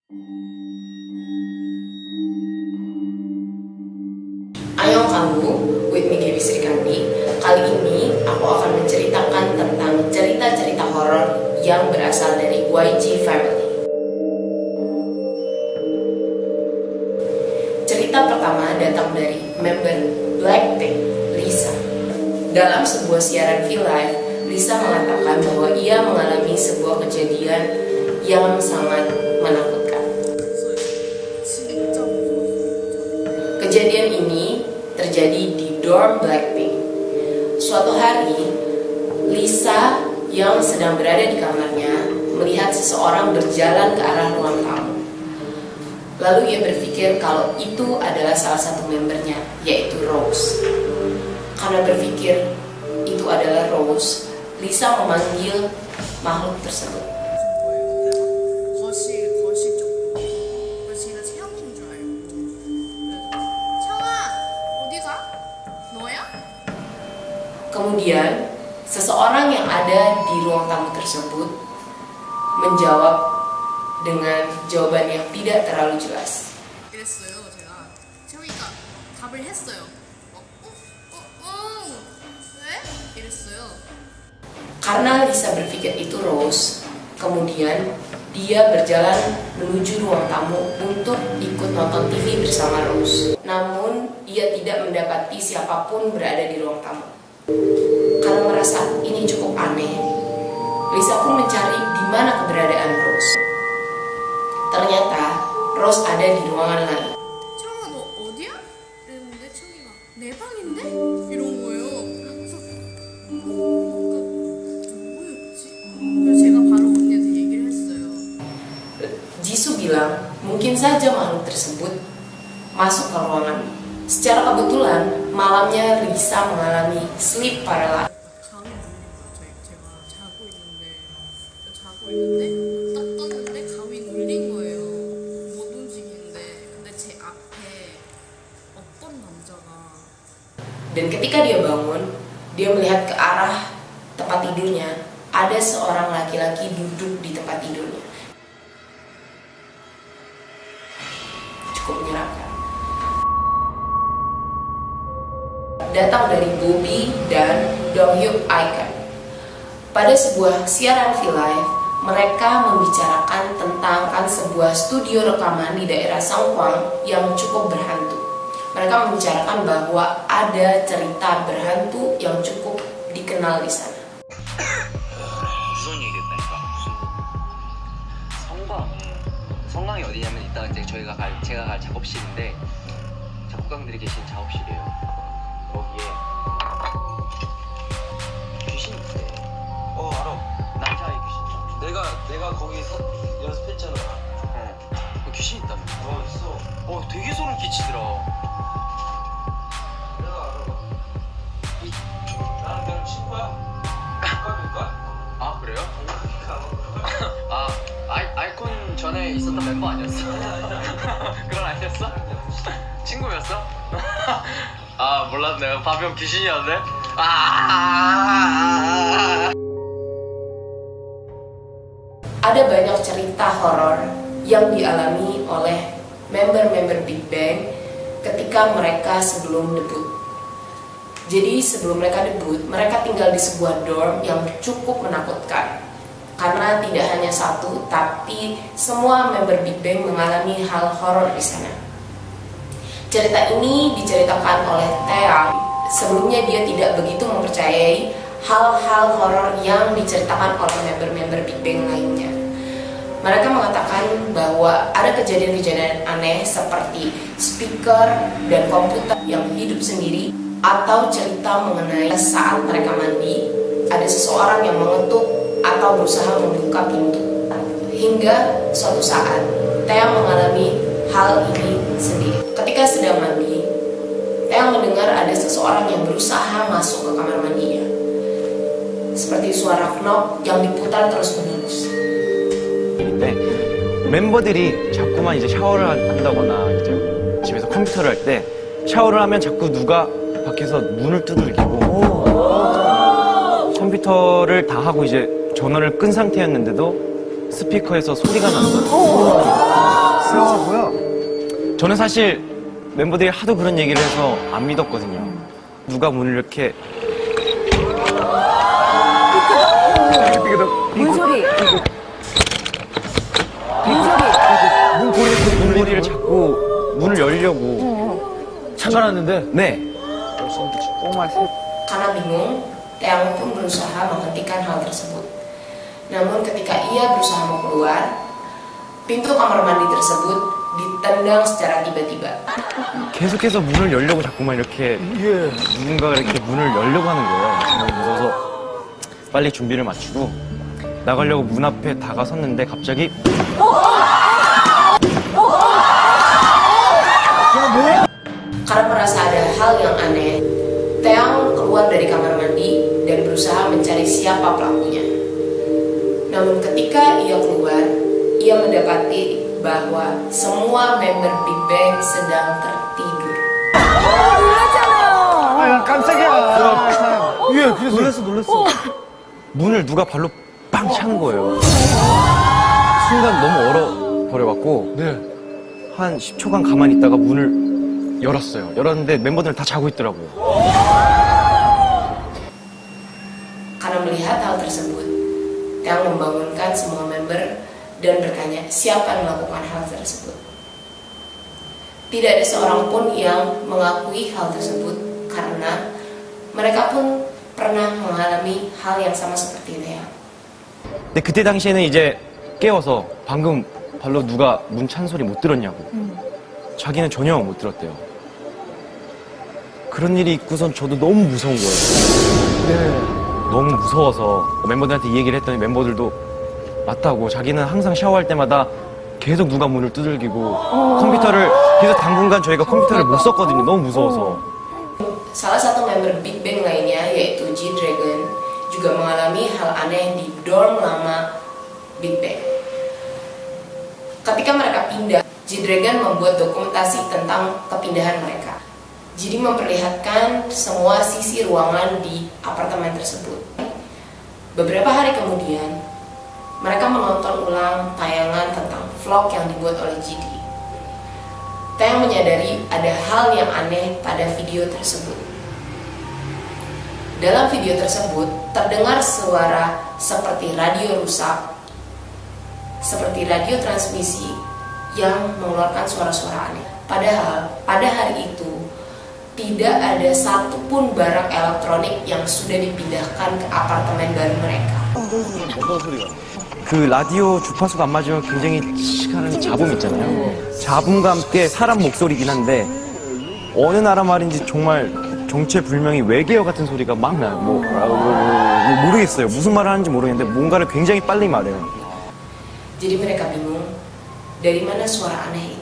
Ayo kamu, with me Gaby Srikandi. Kali ini aku akan menceritakan tentang cerita-cerita horor yang berasal dari YG Family. Cerita pertama datang dari member Blackpink, Lisa. Dalam sebuah siaran V-Live, Lisa mengatakan bahwa ia mengalami sebuah kejadian yang sangat menakutkan. Kejadian ini terjadi di dorm Blackpink. Suatu hari, Lisa yang sedang berada di kamarnya melihat seseorang berjalan ke arah ruang tamu. Lalu ia berpikir kalau itu adalah salah satu membernya, yaitu Rose. Karena berpikir itu adalah Rose, Lisa memanggil makhluk tersebut. Kemudian, seseorang yang ada di ruang tamu tersebut menjawab dengan jawaban yang tidak terlalu jelas. Karena Lisa berpikir itu Rose, kemudian dia berjalan menuju ruang tamu untuk ikut nonton TV bersama Rose. Namun, ia tidak mendapati siapapun berada di ruang tamu. Karena merasa ini cukup aneh, Lisa pun mencari di mana keberadaan Rose. Ternyata Rose ada di ruangan lain. Jisoo bilang mungkin saja makhluk tersebut masuk ke ruangan. Secara kebetulan malamnya Lisa mengalami sleep paralysis. Dan ketika dia bangun, dia melihat ke arah tempat tidurnya. Ada seorang laki-laki duduk di tempat tidurnya. Cukup menyeramkan. Datang dari Bobby dan Donghyuk Icon. Pada sebuah siaran V-Live, mereka membicarakan tentang sebuah studio rekaman di daerah Sangkwang yang cukup berhantu. Mereka membicarakan bahwa ada cerita berhantu yang cukup dikenal di sana. 성광이 어디냐면 이따가 이제 제가 갈 작업실인데 작곡가들이 계신 작업실이에요. 거기에 귀신 있대. 알아. 남자아이 귀신. 내가 거기 연습했잖아. 귀신 있다며. 있어. 되게 소름 끼치더라. 내가 알아. 나랑 걔랑 친구야? 누가? 그래요? 아이콘 전에 있었던 멤버 아니었어? 그건 아니었어? 친구였어? 몰랐네. 바비형 귀신이었네? Ada banyak cerita horor yang dialami oleh member-member Big Bang ketika mereka sebelum debut. Jadi sebelum mereka debut, mereka tinggal di sebuah dorm yang cukup menakutkan. Karena tidak hanya satu, tapi semua member Big Bang mengalami hal horor di sana. Cerita ini diceritakan oleh Taeyang. Sebelumnya dia tidak begitu mempercayai hal-hal horor yang diceritakan oleh member-member Big Bang lainnya. Mereka mengatakan bahwa ada kejadian-kejadian aneh seperti speaker dan komputer yang hidup sendiri, atau cerita mengenai saat mereka mandi, ada seseorang yang mengetuk atau berusaha membuka pintu. Hingga suatu saat, Taeyang mengalami hal ini sendiri. Ketika sedang mandi, Taeyang mendengar ada seseorang yang berusaha masuk ke kamar mandinya. Seperti suara knob yang diputar terus-menerus. 멤버들이 자꾸만 이제 샤워를 한다거나 이제 집에서 컴퓨터를 할 때 샤워를 하면 자꾸 누가 밖에서 문을 두들기고 컴퓨터를 다 하고 이제 전원을 끈 상태였는데도 스피커에서 소리가 난다. 뭐야? 저는 사실 멤버들이 하도 그런 얘기를 해서 안 믿었거든요. 누가 문을 이렇게 문소리. 문고리를 잡고 문을 열려고 잠가놨는데? 네. Karena bingung, Taeyang pun berusaha menghentikan hal tersebut. Namun ketika ia berusaha mau keluar, pintu kamar mandi tersebut ditendang secara tiba-tiba. 계속해서 문을 열려고 자꾸만 이렇게 누군가가 이렇게 문을 열려고 하는 거예요. 저는 무서워서 빨리 준비를 마치고 나가려고 문 앞에 다가섰는데 갑자기 Karena merasa ada hal yang aneh, Taeyang keluar dari kamar mandi dan berusaha mencari siapa pelakunya. Namun ketika ia keluar, ia mendapati bahwa semua member Big Bang sedang tertidur. 아, 깜짝이야. 예, 그래서 놀랐어. 문을 누가 발로 빵 찬 거예요. 순간 너무 얼어버려갖고 네. 한 10초간 가만히 있다가 문을 열었어요. 열었는데 멤버들 다 자고 있더라고요. Karena melihat hal tersebut, Taeyang membangunkan semua member dan bertanya siapa yang melakukan hal tersebut. Tidak ada seorang pun yang mengakui hal tersebut karena mereka pun pernah mengalami hal yang sama seperti Taeyang. 근데 그때 당시에는 이제 깨워서 방금 발로 누가 문 찬 소리 못 들었냐고. 자기는 전혀 못 들었대요. 그런 일이 있고선 저도 너무 무서운 거예요. 너무 무서워서 멤버들한테 이 얘기를 했더니 멤버들도 맞다고 자기는 항상 샤워할 때마다 계속 누가 문을 두들기고 컴퓨터를 그래서 당분간 저희가 컴퓨터를 못 썼거든요. 너무 무서워서. Salah satu member Big Bang lainnya yaitu G-Dragon juga mengalami hal aneh di dorm lama Big Bang. Ketika mereka pindah, G-Dragon membuat dokumentasi tentang kepindahan mereka. Jadi memperlihatkan semua sisi ruangan di apartemen tersebut. Beberapa hari kemudian, mereka menonton ulang tayangan tentang vlog yang dibuat oleh GD. Taeyang menyadari ada hal yang aneh pada video tersebut. Dalam video tersebut, terdengar suara seperti radio rusak, seperti radio transmisi yang mengeluarkan suara-suara aneh. Padahal, pada hari itu, tidak ada satupun barang elektronik yang sudah dipindahkan ke apartemen baru mereka. 그 라디오 주파수가 안 맞으면 굉장히 시간은 잡음 있잖아요. 잡음과 함께 사람 목소리긴 한데 어느 나라 말인지 정말 정체불명의 외계어 같은 소리가 막 나요. 모르겠어요. 무슨 말을 하는지 모르겠는데 뭔가를 굉장히 빨리 말해요. Jadi mereka bingung, dari mana suara aneh itu?